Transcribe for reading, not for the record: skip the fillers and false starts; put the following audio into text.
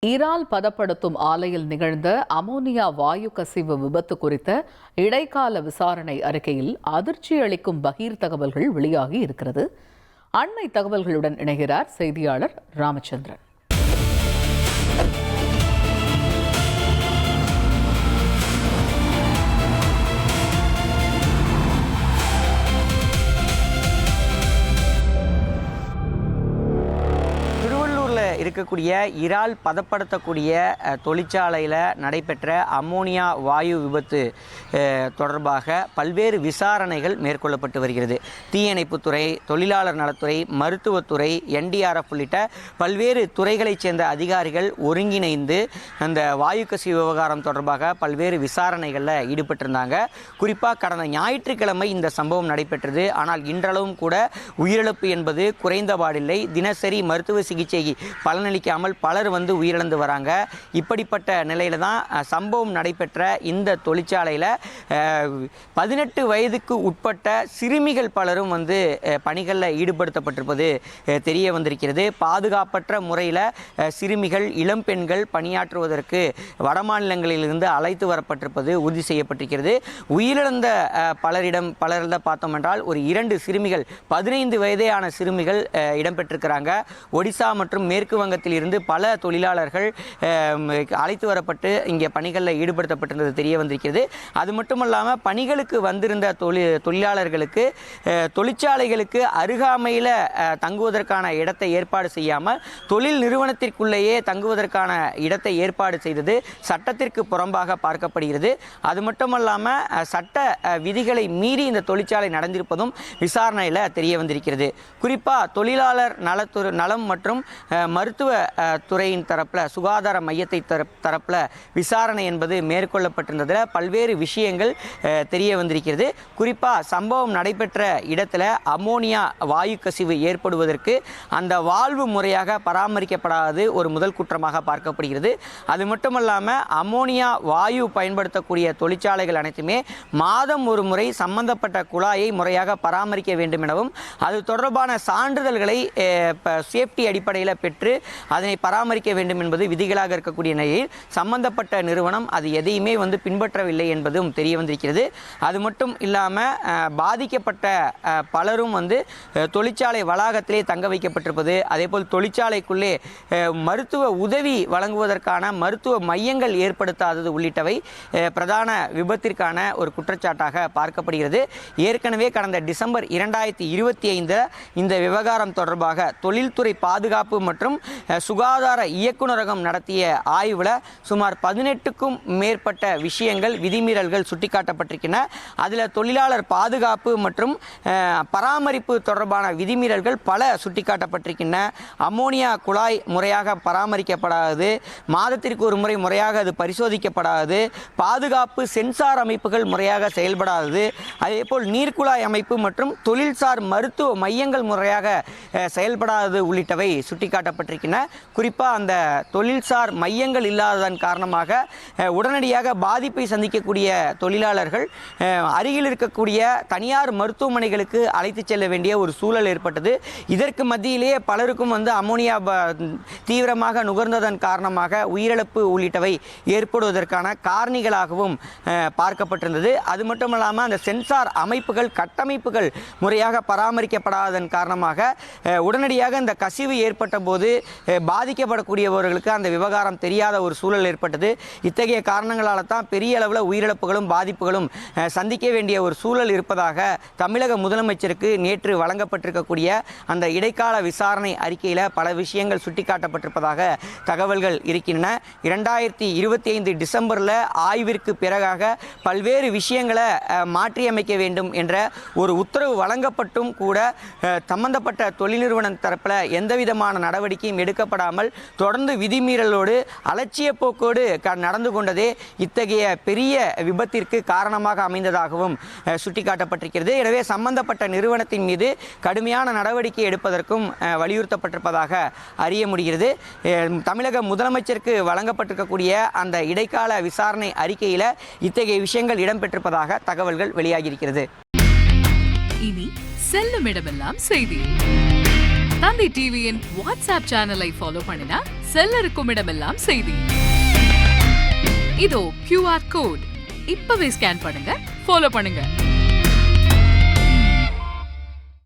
இறால் பதப்படுத்தும் ஆலையில் நிகழ்ந்த அமோனியா வாயு கசிவு விபத்து குறித்த இடைக்கால விசாரணை அறிக்கையில் அதிர்ச்சி அளிக்கும் பகீர் தகவல்கள் வெளியாகி இருக்கிறது. அண்மை தகவல்களுடன் இணைகிறார் செய்தியாளர் ராமச்சந்திரன். இருக்கக்கூடிய இறால் பதப்படுத்தக்கூடிய தொழிற்சாலையில் நடைபெற்ற அமோனியா வாயு விபத்து தொடர்பாக பல்வேறு விசாரணைகள் மேற்கொள்ளப்பட்டு வருகிறது. தீயணைப்புத்துறை, தொழிலாளர் நலத்துறை, மருத்துவத்துறை, NDRF உள்ளிட்ட பல்வேறு துறைகளைச் சேர்ந்த அதிகாரிகள் ஒருங்கிணைந்து அந்த வாயு கசிவு விவகாரம் தொடர்பாக பல்வேறு விசாரணைகளில் ஈடுபட்டிருந்தாங்க. குறிப்பாக கடந்த ஞாயிற்றுக்கிழமை இந்த சம்பவம் நடைபெற்றது. ஆனால் இன்றளவும் கூட உயிரிழப்பு என்பது குறைந்தபாடில்லை. தினசரி மருத்துவ சிகிச்சை பலனளிக்காமல் பலர் உயிரிழந்து வராங்க. இப்படிப்பட்ட நிலையில தான் சம்பவம் நடைபெற்ற இந்த தொழிற்சாலையில் 18 வயதுக்கு உட்பட்ட சிறுமிகள் பலரும் பணிகளில் ஈடுபடுத்தப்பட்டிருப்பது தெரிய வந்திருக்கிறது. பாதுகாப்பற்ற முறையில் சிறுமிகள், இளம் பெண்கள் பணியாற்றுவதற்கு வடமாநிலங்களிலிருந்து அழைத்து வரப்பட்டிருப்பது உறுதி செய்யப்பட்டிருக்கிறது. உயிரிழந்த பலரிடம் பார்த்தோம் என்றால் ஒரு 2 சிறுமிகள், 15 வயதேயான சிறுமிகள் இடம்பெற்றிருக்கிறாங்க. ஒடிசா மற்றும் மேற்கு வங்கத்தில் இருந்து பல தொழிலாளர்கள் அழைத்து வரப்பட்டு இங்கே பணிகளில் ஈடுபடுத்தப்பட்டிருந்தது தெரிய வந்திருக்கிறது. அது மட்டுமல்லாமல் பணிகளுக்கு வந்திருந்த தொழிலாளர்களுக்கு தொழிற்சாலைகளுக்கு அருகாமையில் தங்குவதற்கான இடத்தை ஏற்பாடு செய்யாமல் தொழில் நிறுவனத்திற்குள்ளேயே தங்குவதற்கான இடத்தை ஏற்பாடு செய்தது சட்டத்திற்கு புறம்பாக பார்க்கப்படுகிறது. அது மட்டுமல்லாமல் சட்ட விதிகளை மீறி இந்த தொழிற்சாலை நடந்திருப்பதும் விசாரணையில் தெரிய வந்திருக்கிறது. குறிப்பாக தொழிலாளர் நலம் மற்றும் மருத்துவ துறையின் தரப்பில், சுகாதார மையத்தை தரப்பில் விசாரணை என்பது மேற்கொள்ளப்பட்டிருந்ததில் பல்வேறு விஷயங்கள் தெரிய வந்திருக்கிறது. குறிப்பாக சம்பவம் நடைபெற்ற இடத்துல அமோனியா வாயு கசிவு ஏற்படுவதற்கு அந்த வால்வு முறையாக பராமரிக்கப்படாதது ஒரு முதல் குற்றமாக பார்க்கப்படுகிறது. அது மட்டுமல்லாமல் அமோனியா வாயு பயன்படுத்தக்கூடிய தொழிற்சாலைகள் அனைத்துமே மாதம் ஒரு முறை சம்பந்தப்பட்ட குழாயை முறையாக பராமரிக்க வேண்டும் எனவும் அது தொடர்பான சான்றிதழ்களை சேஃப்டி அடிப்படையில் பெற்று அதனை பராமரிக்க வேண்டும் என்பது விதிகளாக இருக்கக்கூடிய நிலையில் சம்பந்தப்பட்ட நிறுவனம் அது எதையுமே பின்பற்றவில்லை என்பதும் தெரிய வந்திருக்கிறது. அது மட்டும் இல்லாமல் பாதிக்கப்பட்ட பலரும் தொழிற்சாலை வளாகத்திலே தங்க வைக்கப்பட்டிருப்பது, அதேபோல் தொழிற்சாலைக்குள்ளே மருத்துவ உதவி வழங்குவதற்கான மருத்துவ மையங்கள் ஏற்படுத்தாதது உள்ளிட்டவை பிரதான விபத்திற்கான ஒரு குற்றச்சாட்டாக பார்க்கப்படுகிறது. ஏற்கனவே கடந்த டிசம்பர் 2025 இந்த விவகாரம் தொடர்பாக தொழில்துறை பாதுகாப்பு மற்றும் சுகாதார இயக்குநரகம் நடத்திய ஆய்வில் சுமார் 18க்கும் மேற்பட்ட விஷயங்கள், விதிமீறல்கள் சுட்டிக்காட்டப்பட்டிருக்கின்றன. அதில் தொழிலாளர் பாதுகாப்பு மற்றும் பராமரிப்பு தொடர்பான விதிமீறல்கள் பல சுட்டிக்காட்டப்பட்டிருக்கின்றன. அமோனியா குழாய் முறையாக பராமரிக்கப்படாதது, மாதத்திற்கு ஒரு முறை முறையாக அது பரிசோதிக்கப்படாதது, பாதுகாப்பு சென்சார் அமைப்புகள் முறையாக செயல்படாதது, அதேபோல் நீர்க்குழாய் அமைப்பு மற்றும் தொழில்சார் மருத்துவ மையங்கள் முறையாக செயல்படாதது உள்ளிட்டவை சுட்டிக்காட்டப்பட்டிருக்கின்றன. குறிப்பாக அந்த தொழில்சார் மையங்கள் இல்லாததன் காரணமாக உடனடியாக பாதிப்பை சந்திக்கக்கூடிய தொழிலாளர்கள் அருகில் இருக்கக்கூடிய தனியார் மருத்துவமனைகளுக்கு அழைத்து செல்ல வேண்டிய ஒரு சூழல் ஏற்பட்டது. இதற்கு மத்தியிலேயே பலருக்கும் அமோனியா தீவிரமாக நுகர்ந்ததன் காரணமாக உயிரிழப்பு உள்ளிட்டவை ஏற்படுவதற்கான காரணிகளாகவும் பார்க்கப்பட்டிருந்தது. அது மட்டுமல்லாமல் அந்த சென்சார் அமைப்புகள், கட்டமைப்புகள் முறையாக பராமரிக்கப்படாததன் காரணமாக உடனடியாக இந்த கசிவு ஏற்பட்ட போது பாதிக்கப்படக்கூடியவர்களுக்கு அந்த விவகாரம் தெரியாத ஒரு சூழல் ஏற்பட்டது. இத்தகைய காரணங்களால் தான் பெரிய அளவில் உயிரிழப்புகளும் பாதிப்புகளும் சந்திக்க வேண்டிய ஒரு சூழல் இருப்பதாக தமிழக முதலமைச்சருக்கு நேற்று வழங்கப்பட்டிருக்கக்கூடிய அந்த இடைக்கால விசாரணை அறிக்கையில் பல விஷயங்கள் சுட்டிக்காட்டப்பட்டிருப்பதாக தகவல்கள் இருக்கின்றன. 2025 டிசம்பரில் ஆய்விற்கு பிறகாக பல்வேறு விஷயங்களை மாற்றியமைக்க வேண்டும் என்ற ஒரு உத்தரவு வழங்கப்பட்டும் கூட சம்பந்தப்பட்ட தொழில் நிறுவனம் தரப்பில் எந்தவிதமான நடவடிக்கையும் எடுக்கப்படாமல் தொடர்ந்து விதிமீறலோடு அலட்சிய போக்கோடு நடந்து கொண்டதே இத்தகைய பெரிய விபத்திற்கு காரணமாக அமைந்ததாகவும் சுட்டிக்காட்டப்பட்டிருக்கிறது. எனவே சம்பந்தப்பட்ட நிறுவனத்தின் மீது கடுமையான நடவடிக்கை எடுப்பதற்கும் வலியுறுத்தப்பட்டிருப்பதாக அறிய முடிகிறது. தமிழக முதலமைச்சருக்கு வழங்கப்பட்டிருக்கக்கூடிய அந்த இடைக்கால விசாரணை அறிக்கையில் இத்தகைய விஷயங்கள் இடம்பெற்றிருப்பதாக தகவல்கள் வெளியாகியிருக்கிறது. இனி செல்லும் இடமெல்லாம் செய்தி. தந்தி டிவியின் வாட்ஸ்அப் சேனலை ஃபாலோ பண்ணினா செல்லருக்கும் இடமெல்லாம் செய்தி. இதோ QR கோட். இப்பவே ஸ்கேன் பண்ணுங்க, ஃபாலோ பண்ணுங்க.